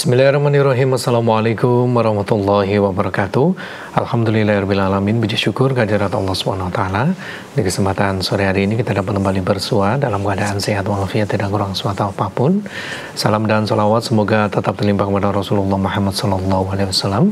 Bismillahirrahmanirrahim. Assalamualaikum warahmatullahi wabarakatuh. Alhamdulillahirrahmanirrahim. Puji syukur kehadirat Allah SWT. Di kesempatan sore hari ini kita dapat kembali bersua dalam keadaan sehat walafiat, tidak kurang suatu apapun. Salam dan salawat semoga tetap terlimpah kepada Rasulullah Muhammad SAW,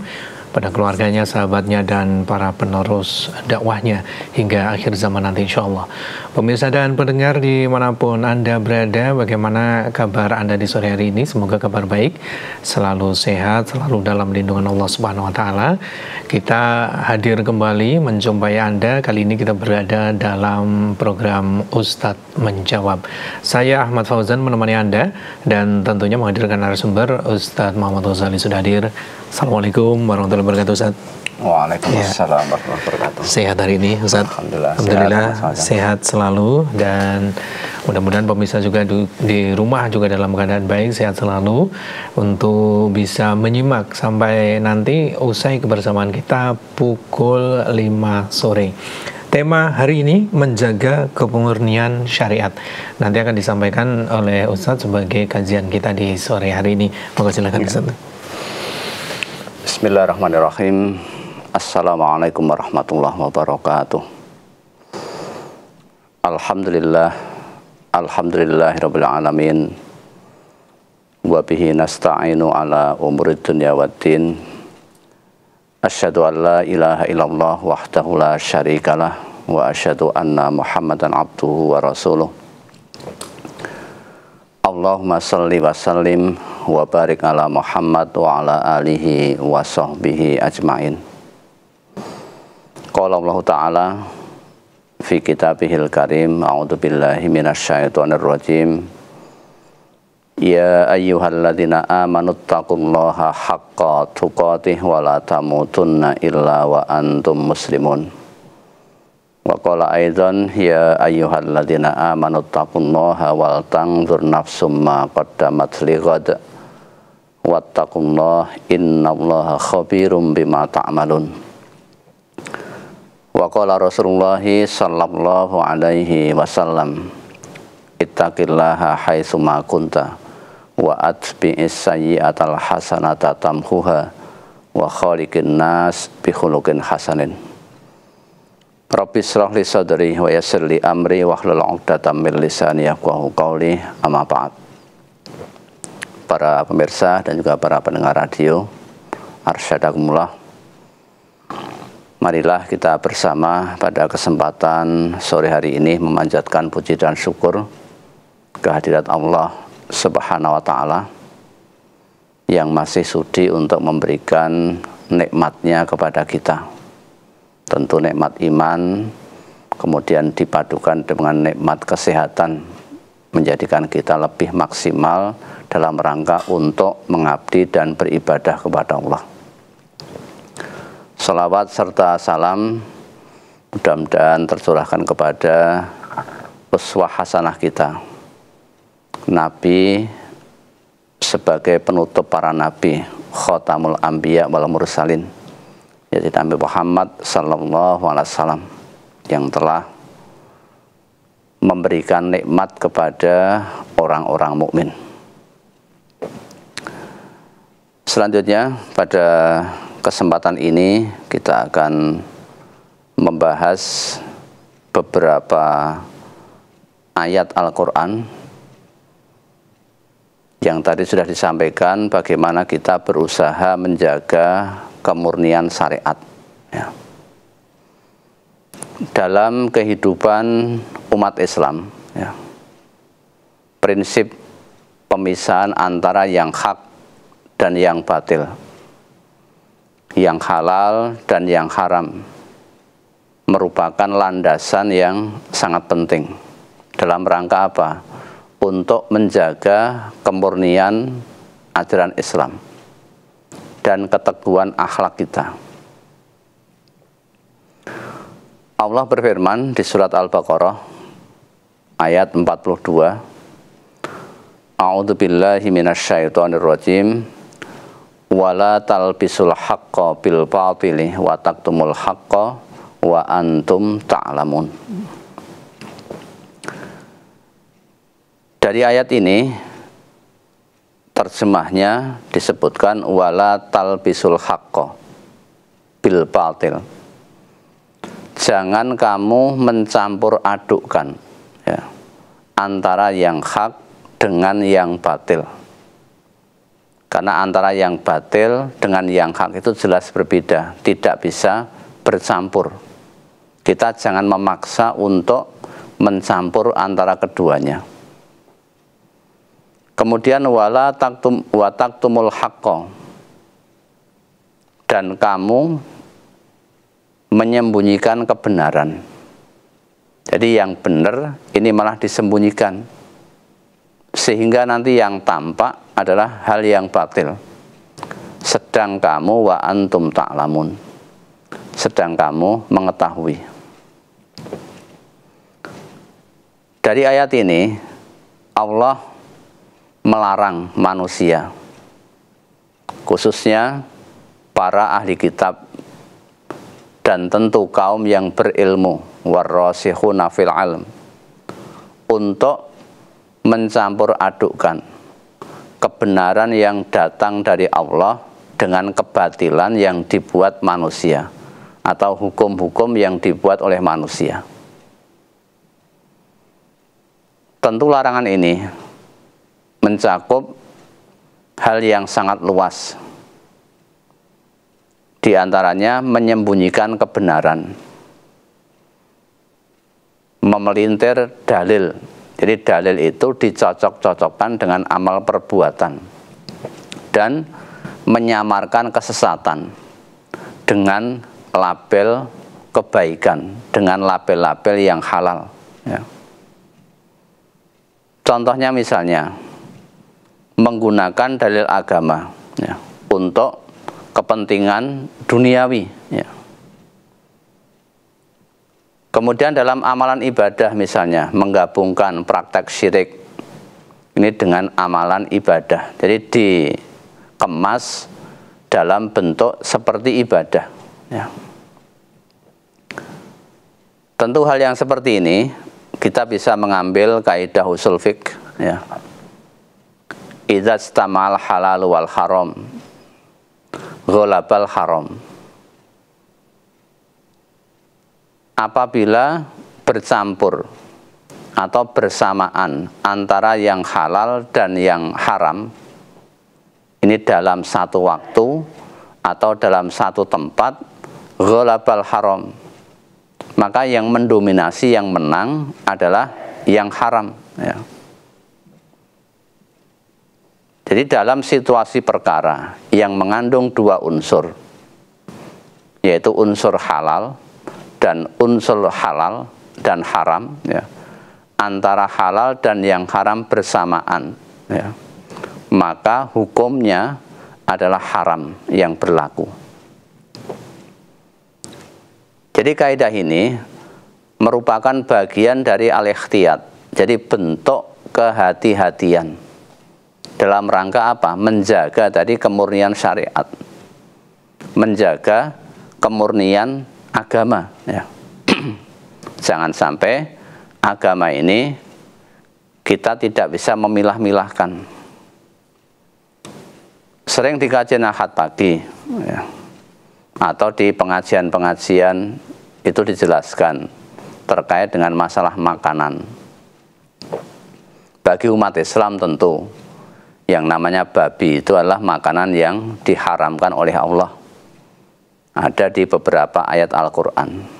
pada keluarganya, sahabatnya, dan para penerus dakwahnya hingga akhir zaman nanti insya Allah. Pemirsa dan pendengar dimanapun Anda berada, bagaimana kabar Anda di sore hari ini? Semoga kabar baik, selalu sehat, selalu dalam lindungan Allah Subhanahu wa Ta'ala. Kita hadir kembali menjumpai Anda. Kali ini kita berada dalam program Ustadz Menjawab. Saya Ahmad Fauzan menemani Anda dan tentunya menghadirkan narasumber Ustadz Muhammad Ghazali sudah hadir. Assalamualaikum warahmatullahi wabarakatuh, Ustaz. Waalaikumsalam warahmatullahi wabarakatuh. Sehat hari ini, Ustaz? Alhamdulillah sehat selalu, dan mudah-mudahan pemirsa juga di rumah juga dalam keadaan baik, sehat selalu, untuk bisa menyimak sampai nanti usai kebersamaan kita pukul 5 sore. Tema hari ini menjaga kemurnian syariat. Nanti akan disampaikan oleh Ustaz sebagai kajian kita di sore hari ini. Monggo silakan, Ustaz. Bismillahirrahmanirrahim. Assalamualaikum warahmatullahi wabarakatuh. Alhamdulillahirabbil alamin. Wa bihi nasta'inu ala umurid dunya waddin. Asyhadu an la ilaha illallah wahdahu la syarikalah wa asyhadu anna Muhammadan abduhu wa rasuluh. Allahumma salli wa sallim wa barik ala Muhammad wa ala alihi wa sahbihi ajma'in. Qala Allah Ta'ala fi kitabihil karim, a'udzu billahi minasyaitonir rajim. Ya ayyuhalladzina amanu taqullaha haqqa tuqatih wa la tamutunna illa wa antum muslimun. Wa qala aidan ya ayyuhalladzina amanu taqullaha wal tanzur nafsum ma qaddamat lighad wattaqullaha innallaha khabirum bima ta'malun. Wa qala Rasulullah sallallahu alaihi wasallam ittaqillaha haitsu ma kunta wa atbi'is sayyi'atal hasanata tamhuha wa khaliqin nas bi khuluqin hasanin. Rabbi shrah li sadri wa yassir li amri wahlul 'uqdatam min lisani yafqahu qawli. Amma ba'd. Para pemirsa dan juga para pendengar radio, arsyadakumullah. Marilah kita bersama pada kesempatan sore hari ini memanjatkan puji dan syukur kehadirat Allah Subhanahu wa Ta'ala yang masih sudi untuk memberikan nikmatnya kepada kita. Tentu nikmat iman, kemudian dipadukan dengan nikmat kesehatan, menjadikan kita lebih maksimal dalam rangka untuk mengabdi dan beribadah kepada Allah. Salawat serta salam mudah-mudahan tercurahkan kepada uswah hasanah kita, Nabi sebagai penutup para nabi, Khatamul Anbiya wal Mursalin, yaitu Nabi Muhammad sallallahu alaihi wasallam, yang telah memberikan nikmat kepada orang-orang mukmin. Selanjutnya pada kesempatan ini kita akan membahas beberapa ayat Al-Quran yang tadi sudah disampaikan bagaimana kita berusaha menjaga kemurnian syariat, ya, dalam kehidupan umat Islam, ya. Prinsip pemisahan antara yang hak dan yang batil, yang halal dan yang haram, merupakan landasan yang sangat penting dalam rangka apa? Untuk menjaga kemurnian ajaran Islam dan keteguhan akhlak kita. Allah berfirman di surat Al-Baqarah ayat 42, A'udzu billahi minasyaitonir rajim. Wala talbisul haqqa bil batili wa taktumul haqqa wa antum ta'lamun. Dari ayat ini terjemahnya disebutkan wala talbisul haqqo bil batil. Jangan kamu mencampur adukkan, ya, antara yang hak dengan yang batil. Karena antara yang batil dengan yang hak itu jelas berbeda, tidak bisa bercampur. Kita jangan memaksa untuk mencampur antara keduanya. Kemudian wala taktumul haqqo, dan kamu menyembunyikan kebenaran. Jadi yang benar ini malah disembunyikan, sehingga nanti yang tampak adalah hal yang batil. Sedang kamu wa antum ta'lamun, sedang kamu mengetahui. Dari ayat ini Allah melarang manusia, khususnya para ahli kitab dan tentu kaum yang berilmu, warrasikhuna fil ilm, untuk mencampur adukkan kebenaran yang datang dari Allah dengan kebatilan yang dibuat manusia atau hukum-hukum yang dibuat oleh manusia. Tentu larangan ini mencakup hal yang sangat luas. Di antaranya menyembunyikan kebenaran, memelintir dalil. Jadi dalil itu dicocok-cocokkan dengan amal perbuatan, dan menyamarkan kesesatan dengan label kebaikan, dengan label-label yang halal, ya. Contohnya misalnya menggunakan dalil agama, ya, untuk kepentingan duniawi, ya. Kemudian dalam amalan ibadah misalnya menggabungkan praktek syirik ini dengan amalan ibadah. Jadi dikemas dalam bentuk seperti ibadah, ya. Tentu hal yang seperti ini kita bisa mengambil kaidah usul fiqh, ya. Idza istamal halal wal haram ghalabal haram. Apabila bercampur atau bersamaan antara yang halal dan yang haram, ini dalam satu waktu atau dalam satu tempat, ghalabal haram, maka yang mendominasi, yang menang adalah yang haram, ya. Jadi dalam situasi perkara yang mengandung dua unsur, yaitu unsur halal dan unsur halal dan haram, ya, antara halal dan yang haram bersamaan, ya, maka hukumnya adalah haram yang berlaku. Jadi kaidah ini merupakan bagian dari al-ikhtiyat, jadi bentuk kehati-hatian dalam rangka apa? Menjaga tadi kemurnian syariat, menjaga kemurnian agama, ya. Jangan sampai agama ini kita tidak bisa memilah-milahkan. Sering di kajian Ahad pagi, ya, atau di pengajian-pengajian itu dijelaskan terkait dengan masalah makanan. Bagi umat Islam tentu yang namanya babi itu adalah makanan yang diharamkan oleh Allah. Ada di beberapa ayat Al-Quran.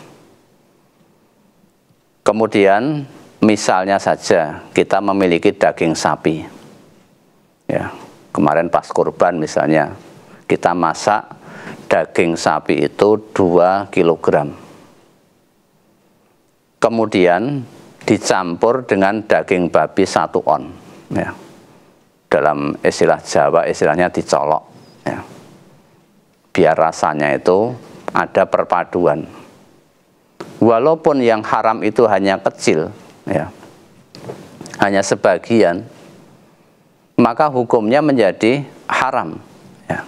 Kemudian misalnya saja kita memiliki daging sapi, ya, kemarin pas kurban misalnya kita masak daging sapi itu 2 kg, kemudian dicampur dengan daging babi 1 on, ya. Dalam istilah Jawa istilahnya dicolok, ya, biar rasanya itu ada perpaduan. Walaupun yang haram itu hanya kecil, ya, hanya sebagian, maka hukumnya menjadi haram, ya,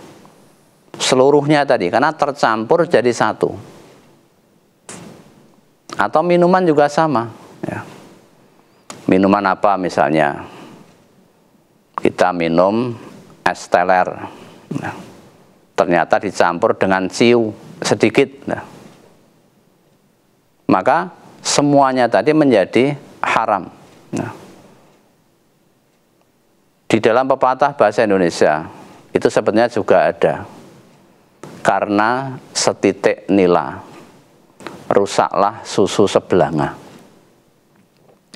seluruhnya tadi, karena tercampur jadi satu. Atau minuman juga sama, ya. Minuman apa misalnya? Kita minum es teler, nah, ternyata dicampur dengan ciu sedikit, nah, maka semuanya tadi menjadi haram. Nah, di dalam pepatah bahasa Indonesia itu sebenarnya juga ada, karena setitik nila rusaklah susu sebelanga.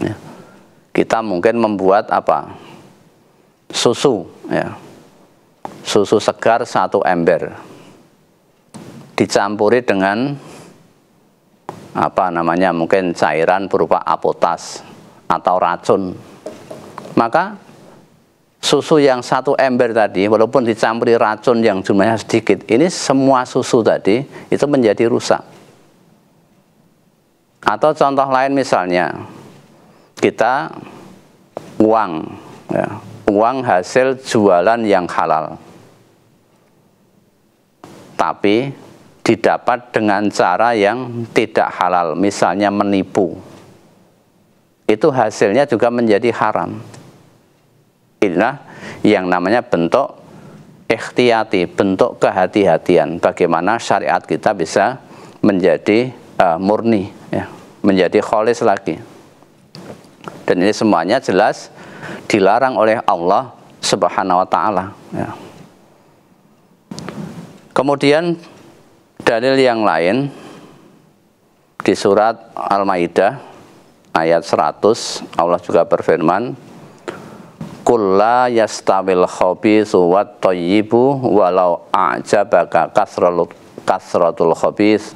Ya. Kita mungkin membuat apa? Susu, ya. Susu segar 1 ember dicampuri dengan apa namanya, mungkin cairan berupa apotas atau racun, maka susu yang 1 ember tadi walaupun dicampuri racun yang jumlahnya sedikit, ini semua susu tadi itu menjadi rusak. Atau contoh lain misalnya, kita uang, ya, uang hasil jualan yang halal, tapi didapat dengan cara yang tidak halal, misalnya menipu, itu hasilnya juga menjadi haram. Inilah yang namanya bentuk ikhtiyati, bentuk kehati-hatian, bagaimana syariat kita bisa menjadi murni, ya, menjadi kholis lagi. Dan ini semuanya jelas dilarang oleh Allah Subhanahu wa ta'ala, ya. Kemudian dalil yang lain di surat Al-Maidah ayat 100, Allah juga berfirman, "Qul la yastawil khabithu wat thayyibu walau a'jabaka kasratul khabith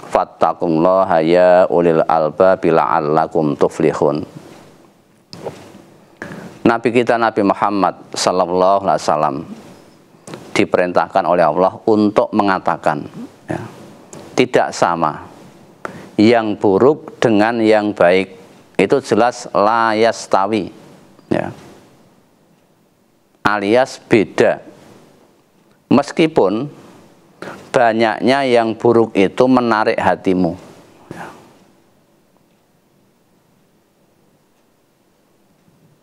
fattaqullaha ya ulil albabi la'allakum tuflihun." Nabi kita Nabi Muhammad sallallahu alaihi wasallam diperintahkan oleh Allah untuk mengatakan, ya, tidak sama yang buruk dengan yang baik, itu jelas la yastawi, ya, alias beda. Meskipun banyaknya yang buruk itu menarik hatimu, ya.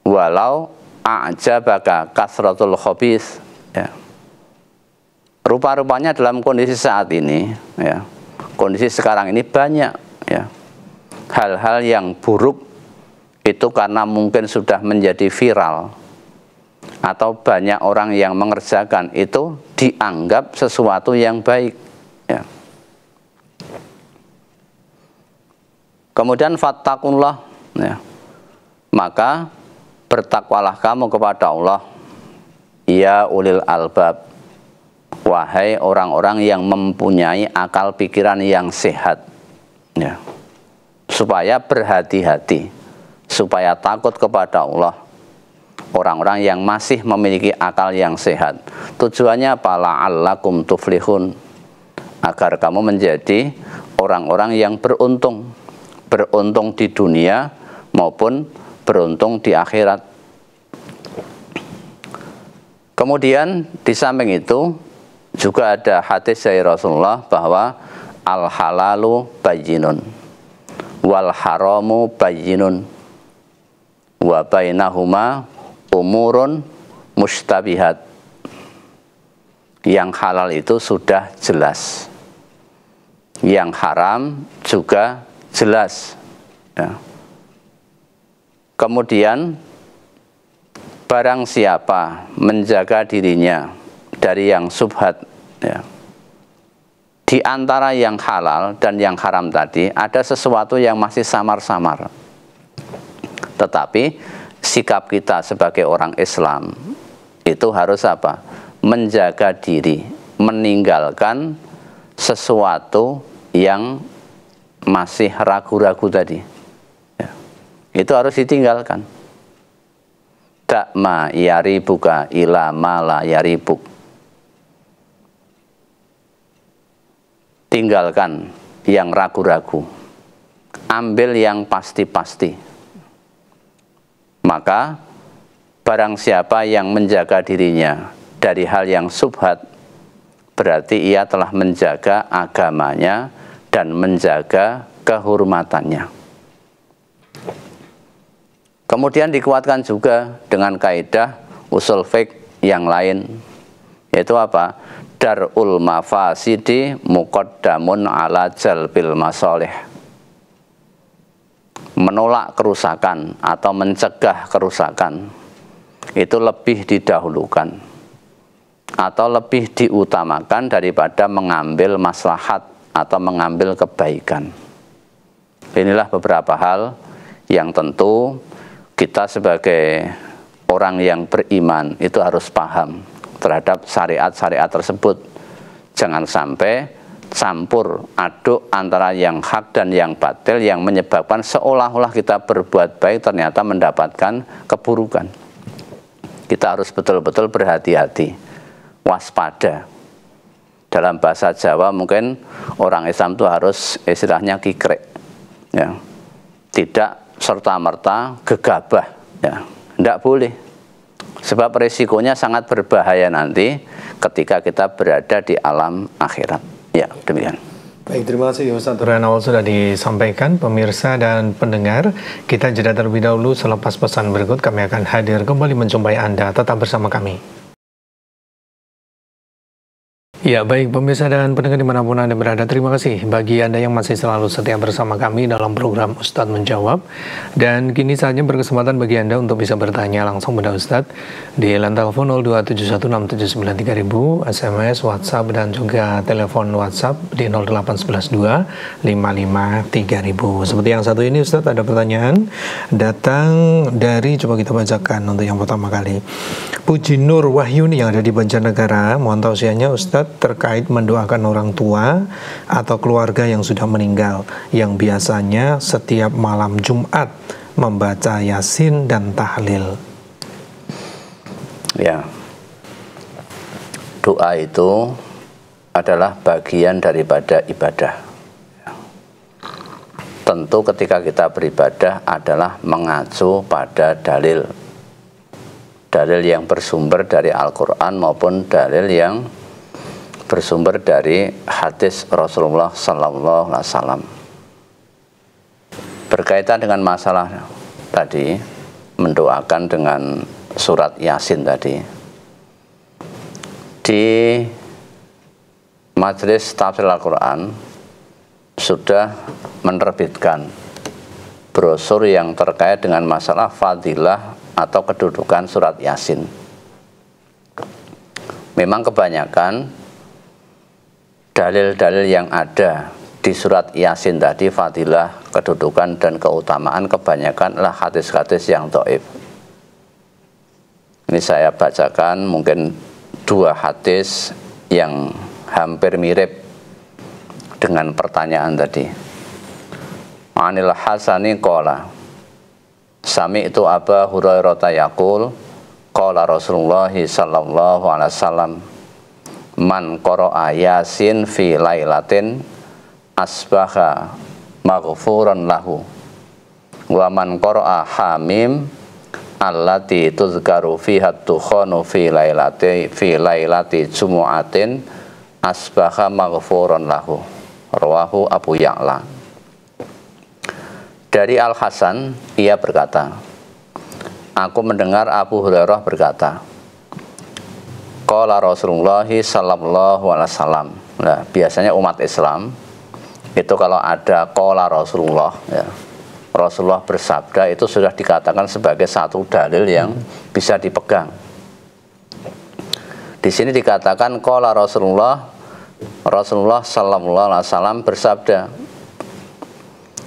Walau a'jabaka kasratul khabith, ya. Rupa-rupanya dalam kondisi saat ini, ya, kondisi sekarang ini banyak, ya, hal-hal yang buruk itu karena mungkin sudah menjadi viral atau banyak orang yang mengerjakan, itu dianggap sesuatu yang baik, ya. Kemudian fattakullah, ya, maka bertakwalah kamu kepada Allah, ya ulil albab, wahai orang-orang yang mempunyai akal pikiran yang sehat, ya, supaya berhati-hati, supaya takut kepada Allah. Orang-orang yang masih memiliki akal yang sehat, tujuannya apa? La'allakum tuflihun, agar kamu menjadi orang-orang yang beruntung, beruntung di dunia maupun beruntung di akhirat. Kemudian di samping itu juga ada hadis dari Rasulullah bahwa al-halalu bayyinun wal haramu bayyinun wa bainahuma umurun mustabihat. Yang halal itu sudah jelas, yang haram juga jelas, ya. Kemudian barang siapa menjaga dirinya dari yang subhat, ya, di antara yang halal dan yang haram tadi ada sesuatu yang masih samar-samar, tetapi sikap kita sebagai orang Islam itu harus apa? Menjaga diri, meninggalkan sesuatu yang masih ragu-ragu tadi, ya, itu harus ditinggalkan. Dakma yaribuka ila mala yaribuk, tinggalkan yang ragu-ragu, ambil yang pasti-pasti. Maka barang siapa yang menjaga dirinya dari hal yang subhat, berarti ia telah menjaga agamanya dan menjaga kehormatannya. Kemudian dikuatkan juga dengan kaidah usul fiqh yang lain, yaitu apa? Darul mafasidi muqaddamun ala jalbil masolih. Menolak kerusakan atau mencegah kerusakan itu lebih didahulukan atau lebih diutamakan daripada mengambil maslahat atau mengambil kebaikan. Inilah beberapa hal yang tentu kita sebagai orang yang beriman itu harus paham terhadap syariat-syariat tersebut. Jangan sampai campur aduk antara yang hak dan yang batil yang menyebabkan seolah-olah kita berbuat baik ternyata mendapatkan keburukan. Kita harus betul-betul berhati-hati, waspada. Dalam bahasa Jawa mungkin orang Islam itu harus istilahnya kikrek, ya. Tidak serta-merta gegabah, ya. Tidak boleh. Sebab resikonya sangat berbahaya nanti ketika kita berada di alam akhirat. Ya, demikian. Baik, terima kasih Ustaz Turanawal sudah disampaikan. Pemirsa dan pendengar, kita jeda terlebih dahulu. Selepas pesan berikut kami akan hadir kembali menjumpai Anda. Tetap bersama kami. Ya, baik pemirsa dan pendengar dimanapun Anda berada, terima kasih bagi Anda yang masih selalu setia bersama kami dalam program Ustadz Menjawab. Dan kini saatnya berkesempatan bagi Anda untuk bisa bertanya langsung pada Ustadz di line telepon 02716793000, SMS, WhatsApp, dan juga telepon WhatsApp di 0812553.000. Seperti yang satu ini Ustadz, ada pertanyaan datang dari, coba kita bacakan untuk yang pertama kali. Puji Nur Wahyuni yang ada di Banjarnegara, mohon tausiahnya Ustadz terkait mendoakan orang tua atau keluarga yang sudah meninggal, yang biasanya setiap malam Jumat membaca Yasin dan tahlil. Ya, doa itu adalah bagian daripada ibadah. Tentu ketika kita beribadah adalah mengacu pada dalil yang bersumber dari Al-Quran maupun dalil yang bersumber dari hadis Rasulullah Sallallahu Alaihi Wasallam. Berkaitan dengan masalah tadi, mendoakan dengan surat Yasin tadi, di Majelis Tafsir Al-Quran sudah menerbitkan brosur yang terkait dengan masalah fadilah atau kedudukan surat Yasin. Memang kebanyakan dalil-dalil yang ada di surat Yasin tadi, fadilah, kedudukan, dan keutamaan, kebanyakan adalah hadis-hadis yang dhaif. Ini saya bacakan mungkin dua hadis yang hampir mirip dengan pertanyaan tadi. Anil Hasani qala sami'tu Aba Hurairah yaqul qala Rasulullah sallallahu alaihi wasallam man qara'a Yasin fi lailatin asbaha maghfuran lahu wa man qara'a Hamim allati tuzkaru fiha tukhanu fi lailati jumu'atin asbaha maghfuran lahu. Rawahu Abu Ya'la. Dari Al-Hasan, ia berkata, aku mendengar Abu Hurairah berkata, qala Rasulullah sallallahu alaihi wasallam. Nah, biasanya umat Islam itu kalau ada qala Rasulullah, ya, Rasulullah bersabda, itu sudah dikatakan sebagai satu dalil yang bisa dipegang. Di sini dikatakan qala Rasulullah sallallahu alaihi wasallam bersabda,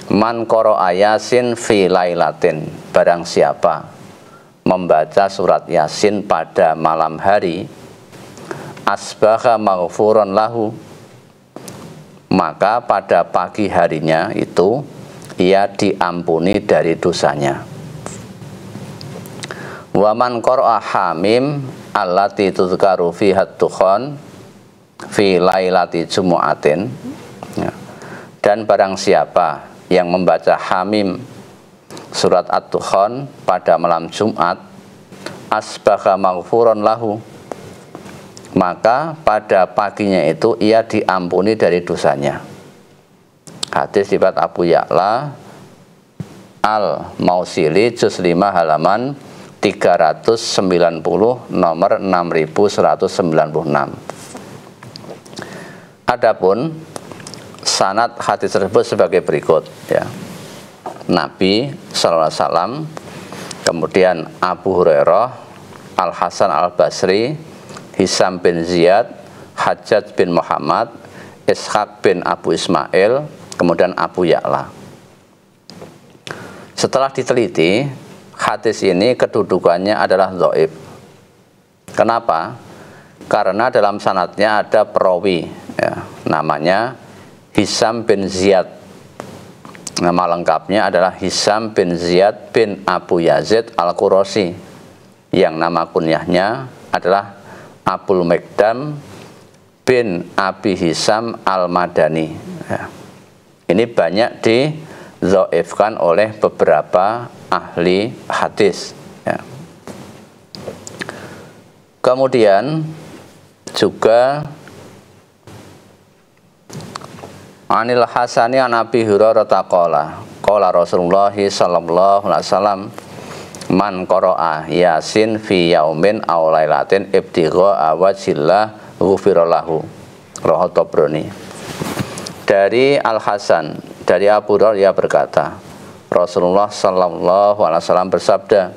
man qara'a Yasin fi lailatin, barang siapa membaca surat Yasin pada malam hari, asbaha maghfuran lahu, maka pada pagi harinya itu ia diampuni dari dosanya. Wa man qara'a Hamim allati tuzkaru fiha tukhan fi lailati jumu'atin, dan barang siapa yang membaca Hamim surat At-Tukhan pada malam Jumat, asbaha maghfuran lahu, maka pada paginya itu ia diampuni dari dosanya. Hadis riwayat Abu Ya'la Al-Mausili juz 5 halaman 390 nomor 6196. Adapun sanad hadis tersebut sebagai berikut ya. Nabi sallallahu alaihi wasallam, kemudian Abu Hurairah, Al Hasan Al Basri, Hisam bin Ziyad, Hajjaj bin Muhammad, Ishaq bin Abu Ismail, kemudian Abu Ya'la. Setelah diteliti, hadis ini kedudukannya adalah dhaif. Kenapa? Karena dalam sanadnya ada perawi ya, namanya Hisam bin Ziyad. Nama lengkapnya adalah Hisam bin Ziyad bin Abu Yazid Al-Qurasi, yang nama kunyahnya adalah Abul Mekdam bin Abi Hisam Al-Madani ya. Ini banyak didhaifkan oleh beberapa ahli hadis ya. Kemudian juga Anil Hasani an Abi Hurairah qala qala Rasulullah sallallahu alaihi wasallam man qara'a Yasin fi yaumin aw lailatin ibtigha wajhillah ghufira lahu. Rawahu Tabrani. Dari Al Hasan, dari Abu Hurairah berkata, Rasulullah sallallahu alaihi wasallam bersabda,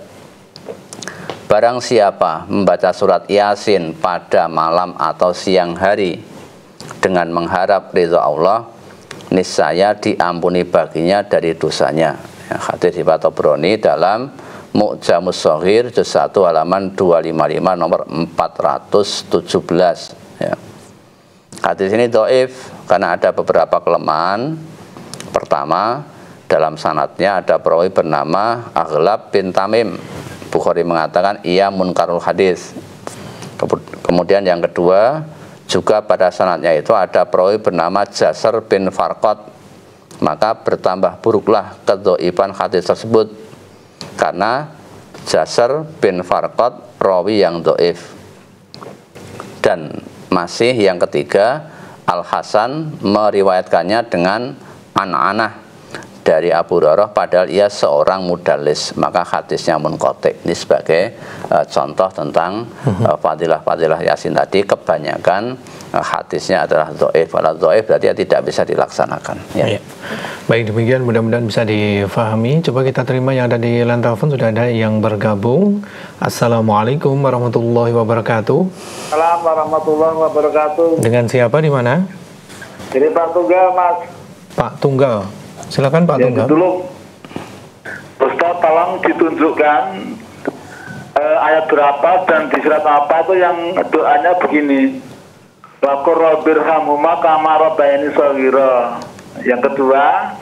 barang siapa membaca surat Yasin pada malam atau siang hari dengan mengharap ridha Allah, niscaya diampuni baginya dari dosanya. Ya, hadis riwayat Tabrani dalam Mu'jamus Shaghir juz 1 halaman 255 nomor 417 ya. Hadis ini dhaif karena ada beberapa kelemahan. Pertama, dalam sanadnya ada perawi bernama Aghlab bin Tamim. Bukhari mengatakan ia munkarul hadis. Kemudian yang kedua, juga pada sanadnya itu ada perawi bernama Jasar bin Farqad. Maka bertambah buruklah kedhaifan hadis tersebut karena Jasar bin Farqad rawi yang dhaif. Dan masih yang ketiga, Al Hasan meriwayatkannya dengan an-anah dari Abu Hurairah padahal ia seorang mudallis, maka hadisnya munqati. Ini sebagai contoh tentang fadilah-fadilah Yasin tadi. Kebanyakan hadisnya adalah dhaif. Kalau dhaif berarti ya tidak bisa dilaksanakan ya. Ya. Baik, demikian mudah-mudahan bisa difahami. Coba kita terima yang ada di line telepon, sudah ada yang bergabung. Assalamualaikum warahmatullahi wabarakatuh. Assalamualaikum warahmatullahi wabarakatuh. Dengan siapa, di mana? Jadi Pak Tunggal, Mas. Pak Tunggal. Silakan Pak Tunggal. Dulu Ustaz tolong ditunjukkan ayat berapa dan di surat apa itu yang doanya begini. Wa qur rabbirhamhuma kama rabbayani shaghira. Yang kedua,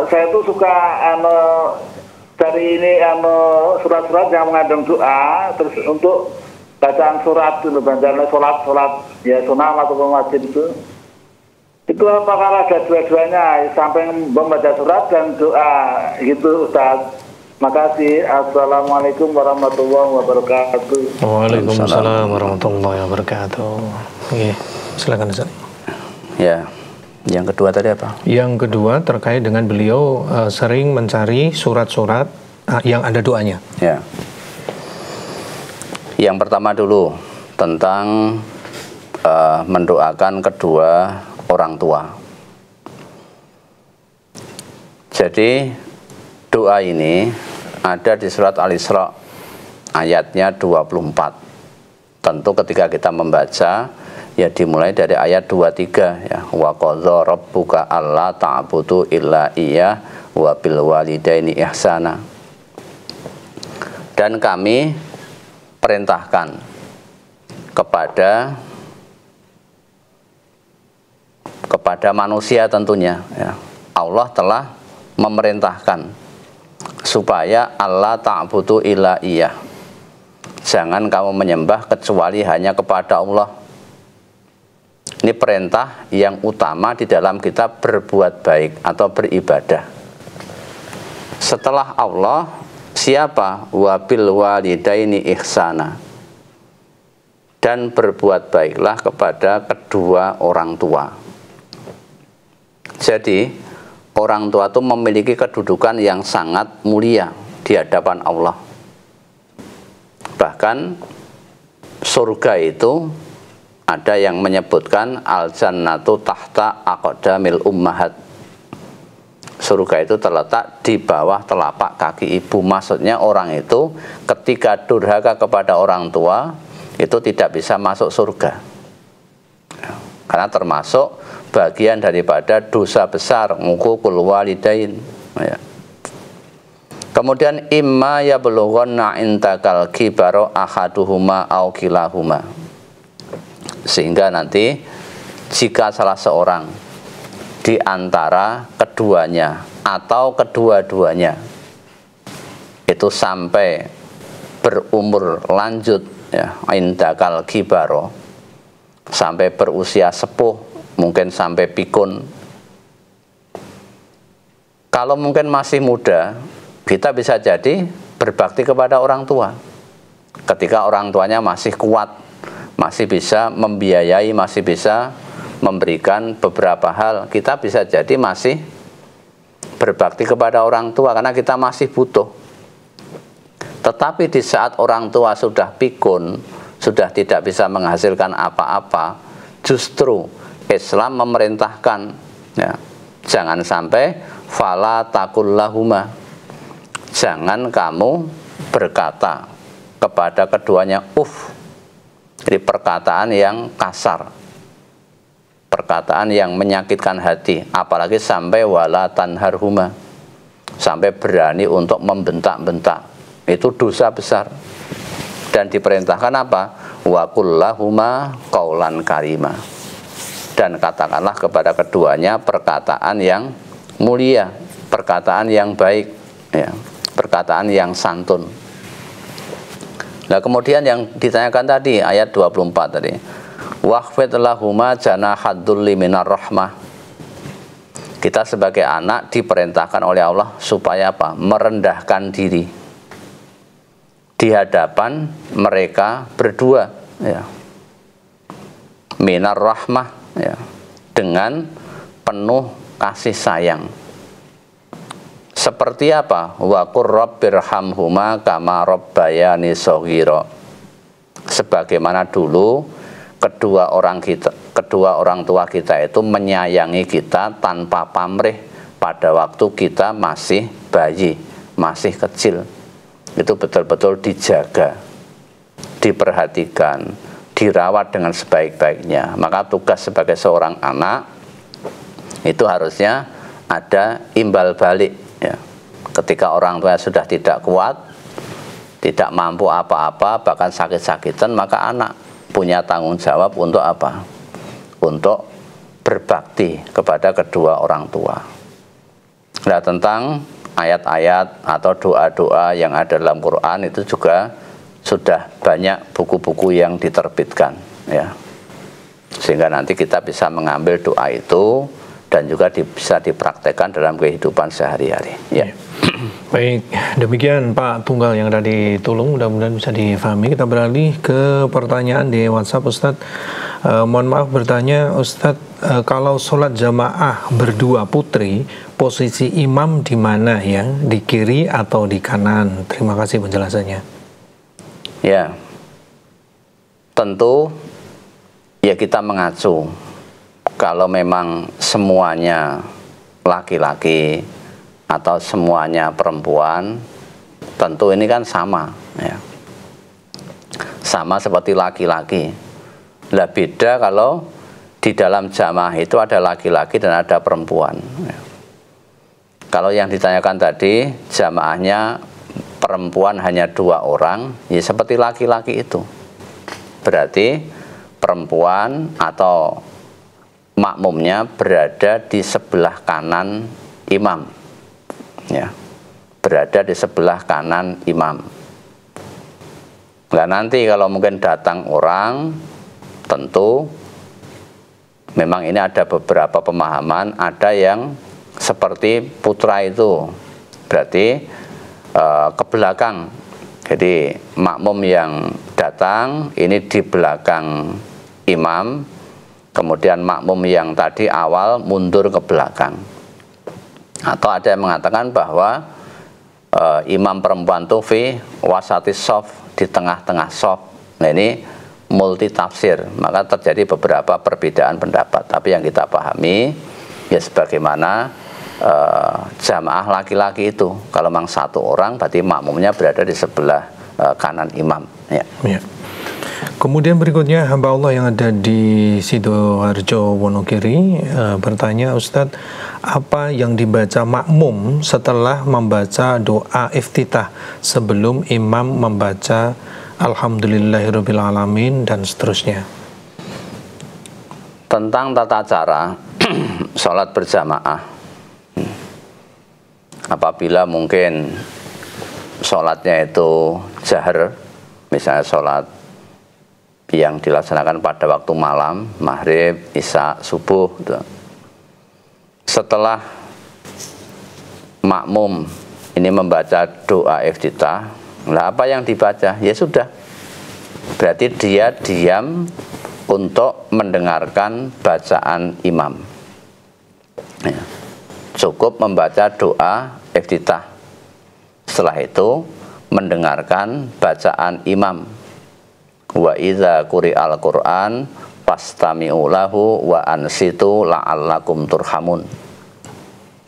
saya tuh suka cari ini surat-surat yang mengandung doa terus untuk bacaan surat itu, bacaan sholat ya sunnah ataupun wajib itu apakah ada dua-duanya sampai membaca surat dan doa gitu Ustaz. Makasih. Assalamualaikum warahmatullahi wabarakatuh. Waalaikumsalam warahmatullahi wabarakatuh. Oke, silakan Ustaz. Ya. Yang kedua tadi apa? Yang kedua terkait dengan beliau sering mencari surat-surat yang ada doanya. Ya. Yang pertama dulu tentang mendoakan kedua orang tua. Jadi doa ini ada di surat Al-Isra ayatnya 24. Tentu ketika kita membaca ya dimulai dari ayat 23 ya. Wa qadza rabbuka alla ta'budu illa iyyah wa bil walidaini ihsana. Dan kami perintahkan kepada manusia tentunya ya. Allah telah memerintahkan supaya Allah ta'budu illa iyyah. Jangan kamu menyembah kecuali hanya kepada Allah. Ini perintah yang utama di dalam kita berbuat baik atau beribadah. Setelah Allah, siapa? Wabil walidaini ihsana. Dan berbuat baiklah kepada kedua orang tua. Jadi orang tua itu memiliki kedudukan yang sangat mulia di hadapan Allah. Bahkan surga itu ada yang menyebutkan al-jannatu tahta aqdamil ummahat. Surga itu terletak di bawah telapak kaki ibu. Maksudnya orang itu ketika durhaka kepada orang tua itu tidak bisa masuk surga, karena termasuk bagian daripada dosa besar, uququl walidain. Kemudian imma yablughanna indakal kibaro ahaduhuma au kilahuma, sehingga nanti jika salah seorang di antara keduanya atau kedua-duanya itu sampai berumur lanjut, ya, indakal kibaro, sampai berusia sepuh, mungkin sampai pikun. Kalau mungkin masih muda, kita bisa jadi berbakti kepada orang tua. Ketika orang tuanya masih kuat, masih bisa membiayai, masih bisa memberikan beberapa hal, kita bisa jadi masih berbakti kepada orang tua karena kita masih butuh. Tetapi di saat orang tua sudah pikun, sudah tidak bisa menghasilkan apa-apa, justru Islam memerintahkan, ya, jangan sampai fala takullahuma, jangan kamu berkata kepada keduanya uff. Jadi perkataan yang kasar, perkataan yang menyakitkan hati, apalagi sampai wala tanharhuma, sampai berani untuk membentak-bentak. Itu dosa besar. Dan diperintahkan apa? Wa kullahuma qaulan karima. Dan katakanlah kepada keduanya perkataan yang mulia, perkataan yang baik, ya, perkataan yang santun. Nah, kemudian yang ditanyakan tadi ayat 24 tadi, waqfid lahuma janahad dzulli minar rahmah. Kita sebagai anak diperintahkan oleh Allah supaya apa? Merendahkan diri di hadapan mereka berdua, ya, minar rahmah, ya, dengan penuh kasih sayang. Seperti apa? Wa qur rabbirhamhuma kama rabbayani shaghira. Sebagaimana dulu kedua orang tua kita itu menyayangi kita tanpa pamrih pada waktu kita masih bayi, masih kecil. Itu betul-betul dijaga, diperhatikan, dirawat dengan sebaik-baiknya. Maka tugas sebagai seorang anak itu harusnya ada imbal balik, ya. Ketika orang tua sudah tidak kuat, tidak mampu apa-apa, bahkan sakit-sakitan, maka anak punya tanggung jawab untuk apa? Untuk berbakti kepada kedua orang tua. Nah, tentang ayat-ayat atau doa-doa yang ada dalam Quran itu juga sudah banyak buku-buku yang diterbitkan, ya, sehingga nanti kita bisa mengambil doa itu dan juga bisa dipraktekkan dalam kehidupan sehari-hari, ya. Baik, demikian Pak Tunggal yang tadi tolong, mudah-mudahan bisa difahami. Kita beralih ke pertanyaan di WhatsApp, Ustadz. Mohon maaf bertanya, Ustadz, kalau sholat jamaah berdua putri, posisi imam di mana, ya? Di kiri atau di kanan? Terima kasih penjelasannya. Ya, tentu ya kita mengacu kalau memang semuanya laki-laki atau semuanya perempuan, tentu ini kan sama, ya, sama seperti laki-laki. Lah beda kalau di dalam jamaah itu ada laki-laki dan ada perempuan, ya. Kalau yang ditanyakan tadi jamaahnya perempuan hanya 2 orang, ya seperti laki-laki itu, berarti perempuan atau makmumnya berada di sebelah kanan imam, ya, berada di sebelah kanan imam. Nah, nanti kalau mungkin datang orang, tentu memang ini ada beberapa pemahaman, ada yang seperti putra itu berarti ke belakang. Jadi makmum yang datang ini di belakang imam, kemudian makmum yang tadi awal mundur ke belakang. Atau ada yang mengatakan bahwa imam perempuan tuh fi wasati sof, di tengah-tengah sof. Nah ini multi tafsir, maka terjadi beberapa perbedaan pendapat. Tapi yang kita pahami ya sebagaimana jamaah laki-laki itu, kalau memang satu orang berarti makmumnya berada di sebelah kanan imam. Ya. Ya. Kemudian berikutnya hamba Allah yang ada di Sidoarjo Wonogiri bertanya, Ustadz, apa yang dibaca makmum setelah membaca doa iftitah sebelum imam membaca Alhamdulillahirabbil alamin dan seterusnya? Tentang tata cara sholat berjamaah, apabila mungkin sholatnya itu jahar, misalnya sholat yang dilaksanakan pada waktu malam, maghrib, isya, subuh gitu. Setelah makmum ini membaca doa iftitah, nah apa yang dibaca? Ya sudah, berarti dia diam untuk mendengarkan bacaan imam. Ya. Cukup membaca doa iftitah, setelah itu mendengarkan bacaan imam. Wa idza quri'al Qur'an fastami'u lahu wa ansitu la'allakum turhamun.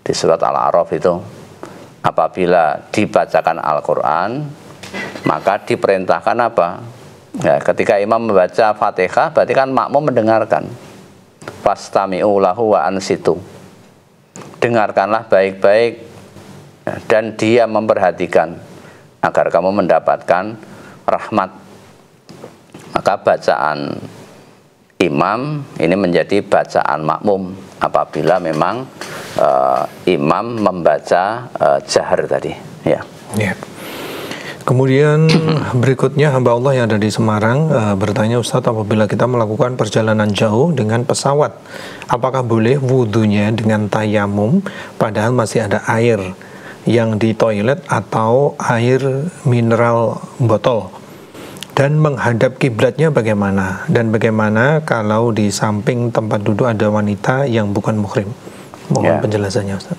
Di surat Al-A'raf itu, apabila dibacakan Al-Qur'an maka diperintahkan apa? Ya, ketika imam membaca Fatihah berarti kan makmum mendengarkan. Fastami'u lahu wa ansitu. Dengarkanlah baik-baik dan dia memperhatikan agar kamu mendapatkan rahmat. Maka bacaan imam ini menjadi bacaan makmum apabila memang imam membaca jahar tadi. Ya. Ya. Kemudian berikutnya hamba Allah yang ada di Semarang bertanya, Ustadz, apabila kita melakukan perjalanan jauh dengan pesawat, apakah boleh wudhunya dengan tayamum padahal masih ada air yang di toilet atau air mineral botol? Dan menghadap kiblatnya bagaimana? Dan bagaimana kalau di samping tempat duduk ada wanita yang bukan muhrim? Mohon penjelasannya, Ustaz.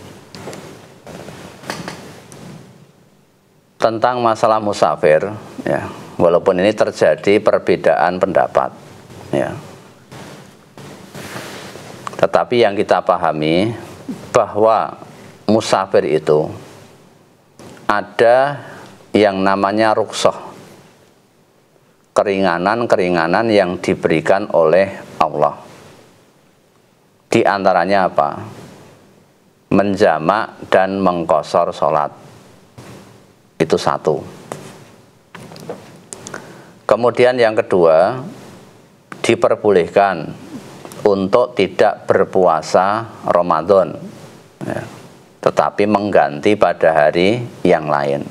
Tentang masalah musafir, ya, walaupun ini terjadi perbedaan pendapat, ya, tetapi yang kita pahami bahwa musafir itu ada yang namanya rukhsah, keringanan-keringanan yang diberikan oleh Allah. Di antaranya apa? Menjamak dan mengqashar sholat. Itu satu. Kemudian yang kedua, diperbolehkan untuk tidak berpuasa Ramadan, ya, tetapi mengganti pada hari yang lain.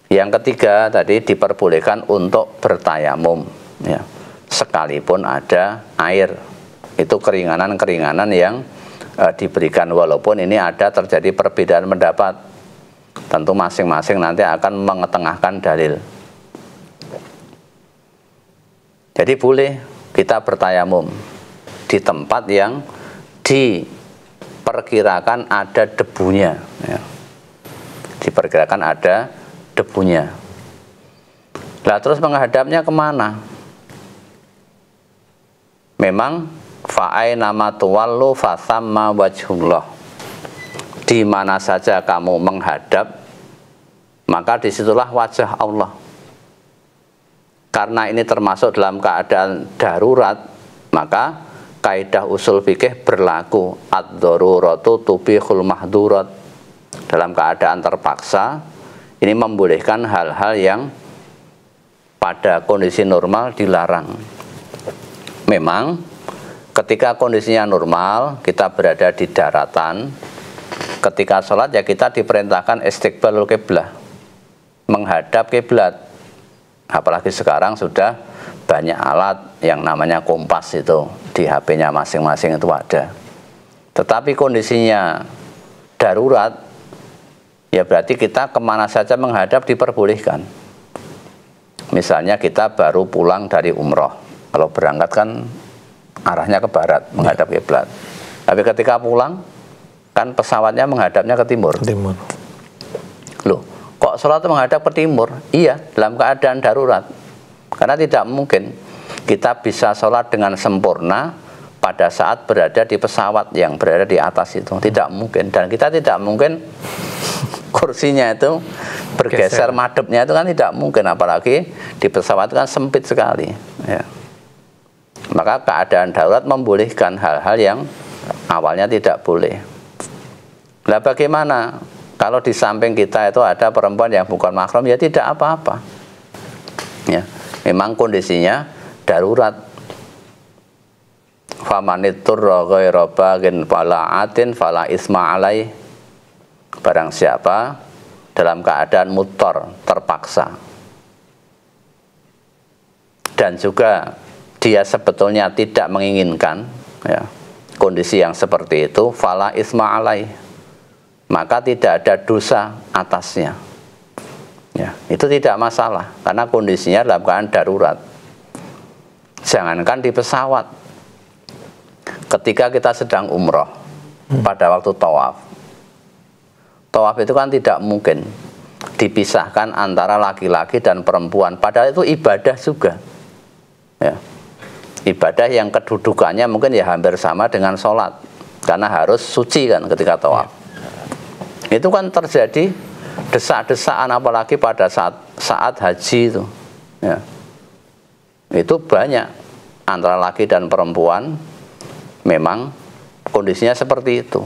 Yang ketiga tadi diperbolehkan untuk bertayamum, ya, sekalipun ada air. Itu keringanan-keringanan yang diberikan, walaupun ini ada terjadi perbedaan pendapat. Tentu masing-masing nanti akan mengetengahkan dalil. Jadi boleh kita bertayamum di tempat yang diperkirakan ada debunya, ya. Diperkirakan ada debunya. Lah terus menghadapnya kemana? Memang fa'aina ma tuwallu fathamma wajhullah. Di mana saja kamu menghadap, maka disitulah wajah Allah. Karena ini termasuk dalam keadaan darurat, maka kaidah usul fikih berlaku ad-daruratu tubihul mahdurat. Dalam keadaan terpaksa, ini membolehkan hal-hal yang pada kondisi normal dilarang. Memang ketika kondisinya normal, kita berada di daratan, ketika sholat ya kita diperintahkan istiqbalul qiblah, menghadap kiblat. Apalagi sekarang sudah banyak alat yang namanya kompas, itu di HP-nya masing-masing itu ada. Tetapi kondisinya darurat, ya berarti kita kemana saja menghadap diperbolehkan. Misalnya kita baru pulang dari umroh, kalau berangkat kan arahnya ke barat, menghadap kiblat. Tapi ketika pulang, kan pesawatnya menghadapnya ke timur. Loh, kok sholat menghadap ke timur? Iya, dalam keadaan darurat. Karena tidak mungkin kita bisa sholat dengan sempurna pada saat berada di pesawat yang berada di atas itu. Tidak mungkin. Dan kita tidak mungkin kursinya itu bergeser, madepnya itu kan tidak mungkin. Apalagi di pesawat itu kan sempit sekali, ya. Maka keadaan darurat membolehkan hal-hal yang awalnya tidak boleh. Lah bagaimana kalau di samping kita itu ada perempuan yang bukan mahram? Ya tidak apa-apa, ya. Memang kondisinya darurat. Famaniturra ghaira bagin fala atin fala isma alaih. Barang siapa dalam keadaan muttor, terpaksa, dan juga dia sebetulnya tidak menginginkan, ya, kondisi yang seperti itu, fala isma alaih, maka tidak ada dosa atasnya, ya. Itu tidak masalah karena kondisinya dalam keadaan darurat. Jangankan di pesawat, ketika kita sedang umroh pada waktu tawaf itu kan tidak mungkin dipisahkan antara laki-laki dan perempuan, padahal itu ibadah juga, ya. Ibadah yang kedudukannya mungkin ya hampir sama dengan sholat, karena harus suci kan ketika tawaf. Itu kan terjadi desak-desakan, apalagi pada saat haji itu, ya. Itu banyak antara laki dan perempuan memang kondisinya seperti itu.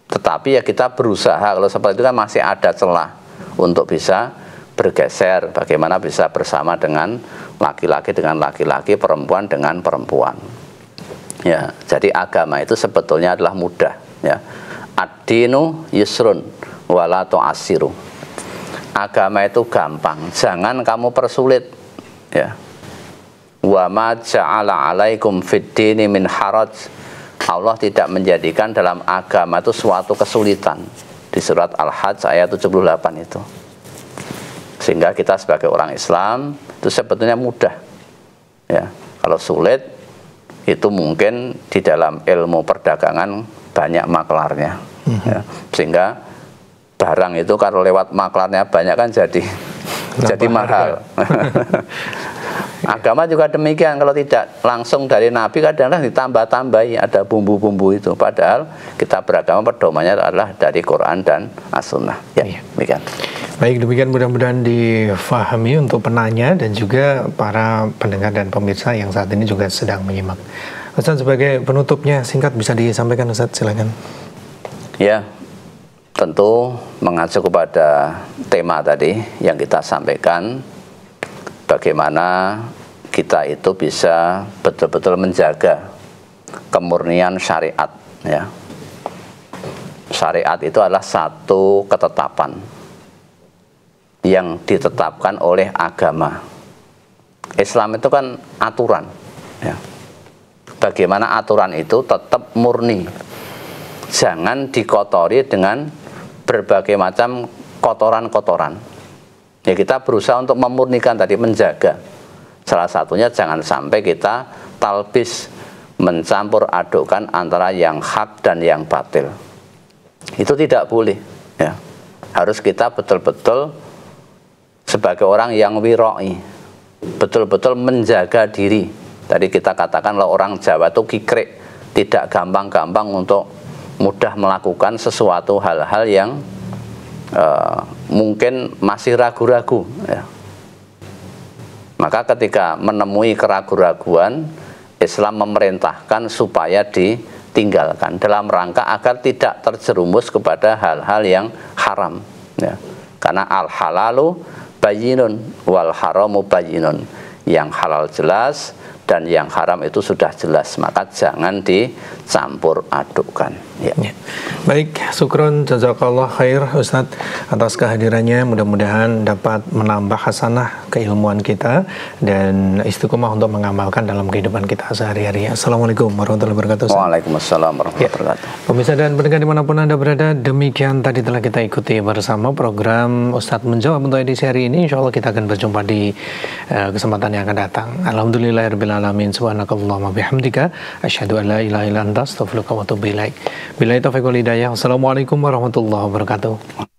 Tetapi ya kita berusaha, kalau seperti itu kan masih ada celah untuk bisa bergeser, bagaimana bisa bersama dengan laki-laki dengan laki-laki, perempuan dengan perempuan, ya. Jadi agama itu sebetulnya adalah mudah, ya. Ad-dinu yusrun wala tu'assiru. Agama itu gampang, jangan kamu persulit, ya. Wa ma ja'ala 'alaikum fid-dini min haraj. Allah tidak menjadikan dalam agama itu suatu kesulitan. Di surat Al-Hajj ayat 78 itu. Sehingga kita sebagai orang Islam itu sebetulnya mudah, ya. Kalau sulit itu mungkin di dalam ilmu perdagangan banyak maklarnya, ya. Sehingga barang itu kalau lewat maklarnya banyak kan jadi mahal. Agama juga demikian, kalau tidak langsung dari Nabi kadang-kadang ditambah-tambahi, ada bumbu-bumbu itu. Padahal kita beragama pedomannya adalah dari Quran dan As-Sunnah, ya. Demikian. Baik, demikian mudah-mudahan difahami untuk penanya dan juga para pendengar dan pemirsa yang saat ini juga sedang menyimak. Ustaz, sebagai penutupnya singkat bisa disampaikan, Ustaz, silakan. Ya, tentu mengacu kepada tema tadi yang kita sampaikan, bagaimana kita itu bisa betul-betul menjaga kemurnian syariat, ya. Syariat itu adalah satu ketetapan yang ditetapkan oleh agama. Islam itu kan aturan, ya. Bagaimana aturan itu tetap murni, jangan dikotori dengan berbagai macam kotoran-kotoran. Ya, kita berusaha untuk memurnikan tadi, menjaga. Salah satunya jangan sampai kita talbis, mencampur adukkan antara yang hak dan yang batil. Itu tidak boleh, ya. Harus kita betul-betul sebagai orang yang wiroi, betul-betul menjaga diri. Tadi kita katakan kalau orang Jawa itu kikrik, tidak gampang-gampang untuk mudah melakukan sesuatu hal-hal yang mungkin masih ragu-ragu, ya. Maka ketika menemui keraguan-raguan, Islam memerintahkan supaya ditinggalkan dalam rangka agar tidak terjerumus kepada hal-hal yang haram, ya. Karena al-halalu bayyinun wal haramu bayyinun. Yang halal jelas dan yang haram itu sudah jelas, maka jangan dicampur adukkan, ya. Ya. Baik, syukron jazakallah khair Ustadz atas kehadirannya. Mudah-mudahan dapat menambah hasanah keilmuan kita dan istiqomah untuk mengamalkan dalam kehidupan kita sehari-hari. Assalamualaikum warahmatullahi wabarakatuh. Waalaikumsalam warahmatullahi wabarakatuh. Pemirsa dan pendengar dimanapun Anda berada, demikian tadi telah kita ikuti bersama program Ustadz Menjawab untuk edisi hari ini. Insya Allah kita akan berjumpa di kesempatan yang akan datang. Alhamdulillahirabbil alamin, subhanakallahumma bihamdika asyhadu an la ilaha illa anta astaghfiruka wa atubu ilaik. Billahi taufiq wal hidayah. Wassalamualaikum warahmatullahi wabarakatuh.